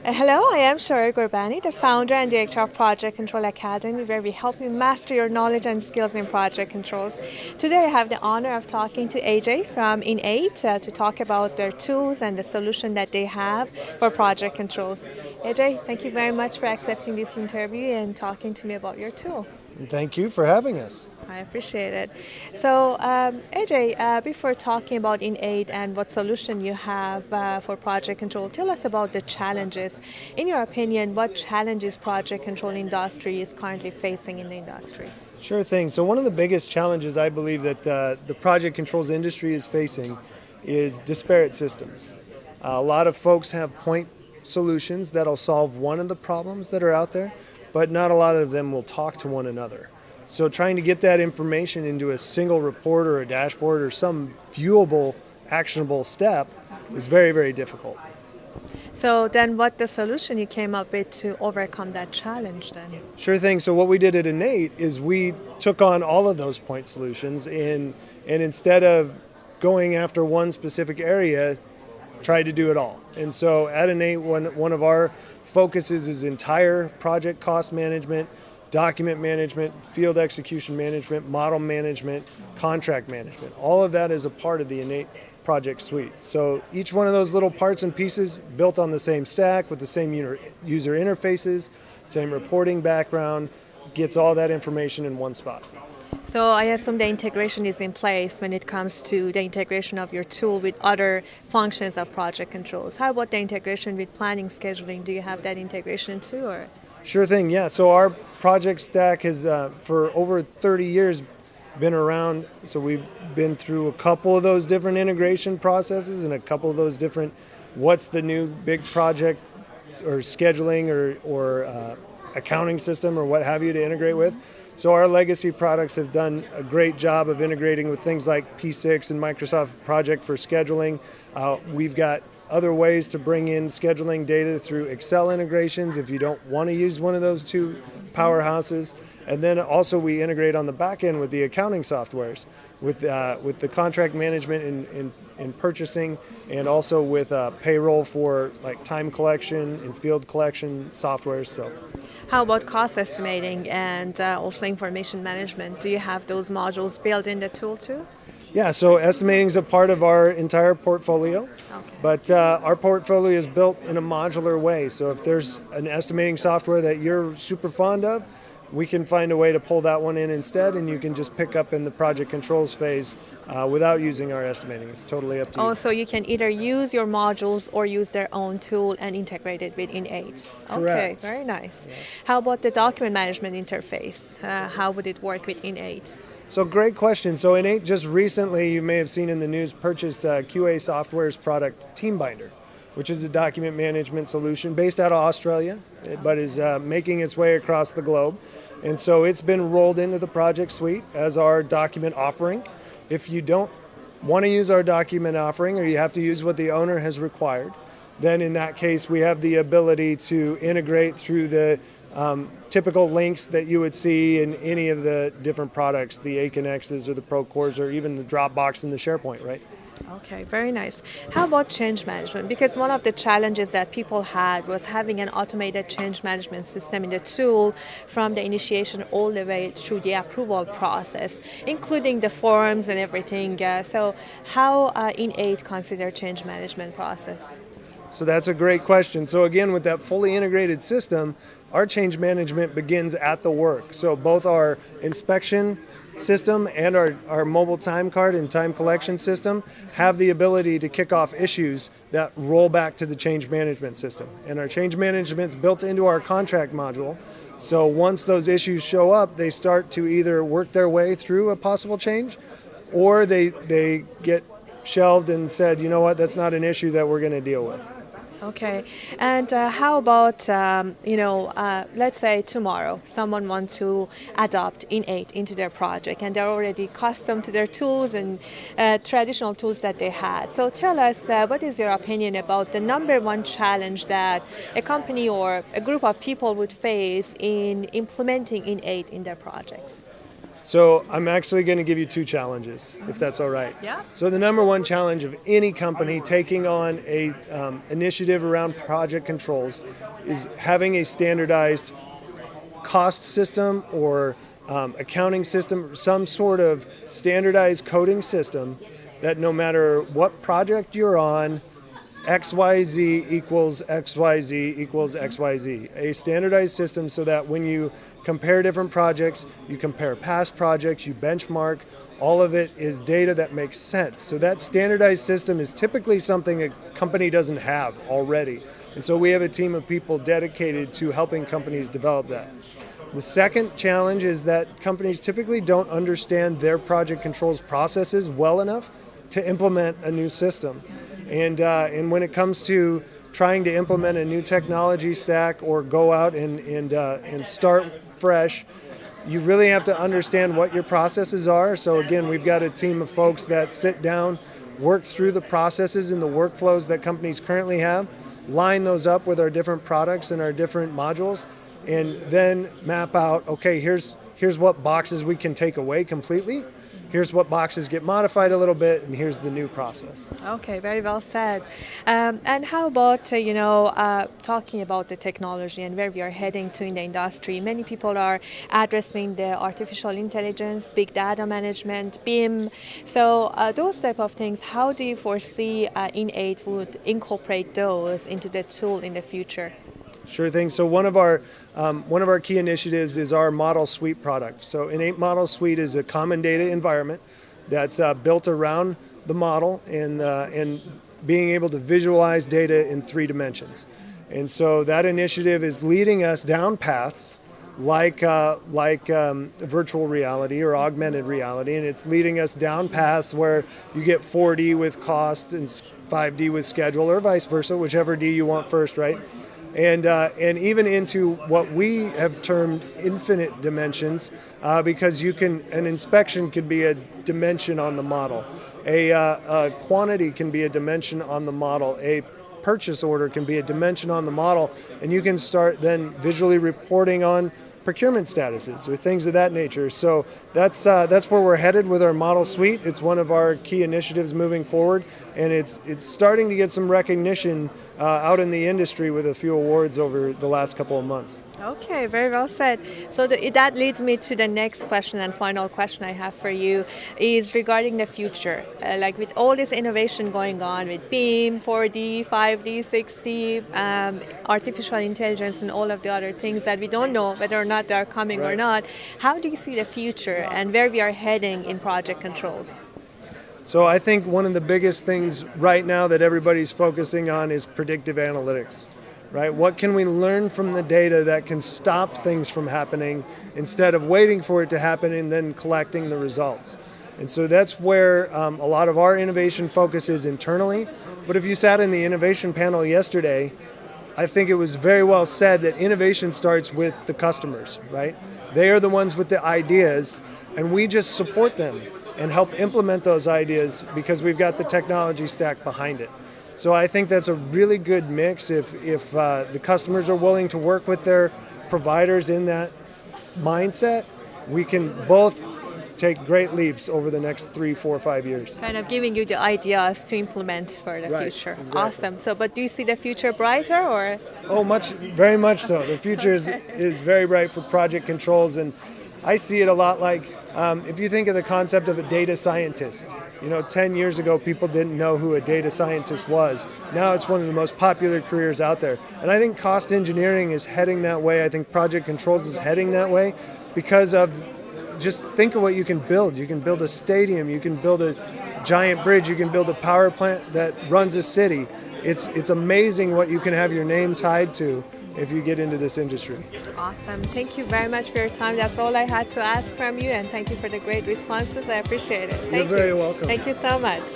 Hello, I am Shori Gurbani, the founder and director of Project Control Academy, where we help you master your knowledge and skills in project controls. Today, I have the honor of talking to AJ from InEight to talk about their tools and the solution that they have for project controls. AJ, thank you very much for accepting this interview and talking to me about your tool. And thank you for having us. I appreciate it. So, AJ, before talking about InEight and what solution you have for project control, tell us about the challenges. In your opinion, what challenges project control industry is currently facing in the industry? Sure thing. So one of the biggest challenges I believe that the project controls industry is facing is disparate systems. A lot of folks have point solutions that'll solve one of the problems that are out there, but not a lot of them will talk to one another. So trying to get that information into a single report or a dashboard or some viewable, actionable step is very, very difficult. So then what the solution you came up with to overcome that challenge then? Sure thing. So what we did at InEight is we took on all of those point solutions and instead of going after one specific area, tried to do it all. And so at InEight, one of our focuses is entire project cost management, document management, field execution management, model management, contract management. All of that is a part of the InEight project suite. So each one of those little parts and pieces built on the same stack with the same user interfaces, same reporting background, gets all that information in one spot. So I assume the integration is in place when it comes to the integration of your tool with other functions of project controls. How about the integration with planning, scheduling? Do you have that integration too, or? Sure thing, yeah. So our project stack has, for over 30 years, been around. So we've been through a couple of those different integration processes and a couple of those different, what's the new big project or scheduling or accounting system or what have you to integrate with. So our legacy products have done a great job of integrating with things like P6 and Microsoft Project for scheduling. We've got other ways to bring in scheduling data through Excel integrations if you don't want to use one of those two powerhouses. And then also we integrate on the back end with the accounting softwares, with the contract management and purchasing, and also with payroll for like time collection and field collection softwares. So. How about cost estimating and also information management? Do you have those modules built in the tool too? Yeah, so estimating is a part of our entire portfolio, Okay. but our portfolio is built in a modular way. So if there's an estimating software that you're super fond of, we can find a way to pull that one in instead, and you can just pick up in the project controls phase without using our estimating. It's totally up to you. Oh, so you can either use your modules or use their own tool and integrate it with InEight. Okay, Correct. very nice. Yeah. How about the document management interface? How would it work with InEight? So great question. So InEight just recently, you may have seen in the news, purchased QA Software's product TeamBinder, which is a document management solution based out of Australia, but is making its way across the globe. And so it's been rolled into the project suite as our document offering. If you don't want to use our document offering, or you have to use what the owner has required, then in that case we have the ability to integrate through the typical links that you would see in any of the different products, the Aconexes or the Procores or even the Dropbox and the SharePoint, right? Okay, very nice. How about change management? Because one of the challenges that people had was having an automated change management system in the tool from the initiation all the way through the approval process, including the forms and everything. So how InEight consider change management process? So that's a great question. So again, with that fully integrated system, our change management begins at the work. So both our inspection system and our mobile time card and time collection system have the ability to kick off issues that roll back to the change management system. And our change management's built into our contract module. So once those issues show up, they start to either work their way through a possible change, or they get shelved and said, you know what, that's not an issue that we're going to deal with. Okay, and how about, let's say tomorrow someone wants to adopt InEight into their project and they're already accustomed to their tools and traditional tools that they had. So tell us, what is your opinion about the number one challenge that a company or a group of people would face in implementing InEight in their projects? So I'm actually going to give you two challenges, if that's all right. Yeah. So the number one challenge of any company taking on a initiative around project controls is having a standardized cost system or accounting system, some sort of standardized coding system that no matter what project you're on, XYZ equals XYZ equals XYZ. A standardized system so that when you compare different projects, you compare past projects, you benchmark, all of it is data that makes sense. So that standardized system is typically something a company doesn't have already. And so we have a team of people dedicated to helping companies develop that. The second challenge is that companies typically don't understand their project controls processes well enough to implement a new system. And when it comes to trying to implement a new technology stack or go out and start fresh, you really have to understand what your processes are. So again, we've got a team of folks that sit down, work through the processes and the workflows that companies currently have, line those up with our different products and our different modules, and then map out, okay, here's what boxes we can take away completely. Here's what boxes get modified a little bit, and here's the new process. Okay, very well said. And how about, talking about the technology and where we are heading to in the industry? Many people are addressing the artificial intelligence, big data management, BIM. So those type of things, how do you foresee InEight would incorporate those into the tool in the future? Sure thing. So one of our key initiatives is our Model Suite product. So InEight Model Suite is a common data environment that's built around the model and being able to visualize data in 3 dimensions. And so that initiative is leading us down paths like virtual reality or augmented reality, and it's leading us down paths where you get 4D with cost and 5D with schedule, or vice versa, whichever D you want first, right? And even into what we have termed infinite dimensions, because an inspection could be a dimension on the model, a quantity can be a dimension on the model, a purchase order can be a dimension on the model, and you can start then visually reporting on procurement statuses or things of that nature. So that's where we're headed with our Model Suite. It's one of our key initiatives moving forward, and it's starting to get some recognition out in the industry with a few awards over the last couple of months. Okay, very well said. So that leads me to the next question and final question I have for you is regarding the future. Like with all this innovation going on with BIM, 4D, 5D, 6D, artificial intelligence and all of the other things that we don't know whether or not they are coming or not, how do you see the future and where we are heading in project controls? So I think one of the biggest things right now that everybody's focusing on is predictive analytics, right? What can we learn from the data that can stop things from happening instead of waiting for it to happen and then collecting the results? And so that's where a lot of our innovation focus is internally. But if you sat in the innovation panel yesterday, I think it was very well said that innovation starts with the customers, right? They are the ones with the ideas, and we just support them and help implement those ideas because we've got the technology stack behind it. So I think that's a really good mix if the customers are willing to work with their providers in that mindset. We can both take great leaps over the next 3, 4, 5 years. Kind of giving you the ideas to implement for the future. Exactly. Awesome. So, but do you see the future brighter or? Oh, very much so. The future is very bright for project controls, and I see it a lot like if you think of the concept of a data scientist. 10 years ago, people didn't know who a data scientist was. Now it's one of the most popular careers out there. And I think cost engineering is heading that way. I think project controls is heading that way because of just think of what you can build. You can build a stadium. You can build a giant bridge. You can build a power plant that runs a city. It's amazing what you can have your name tied to if you get into this industry. Awesome. Thank you very much for your time. That's all I had to ask from you, and thank you for the great responses. I appreciate it. You're very welcome. Thank you so much.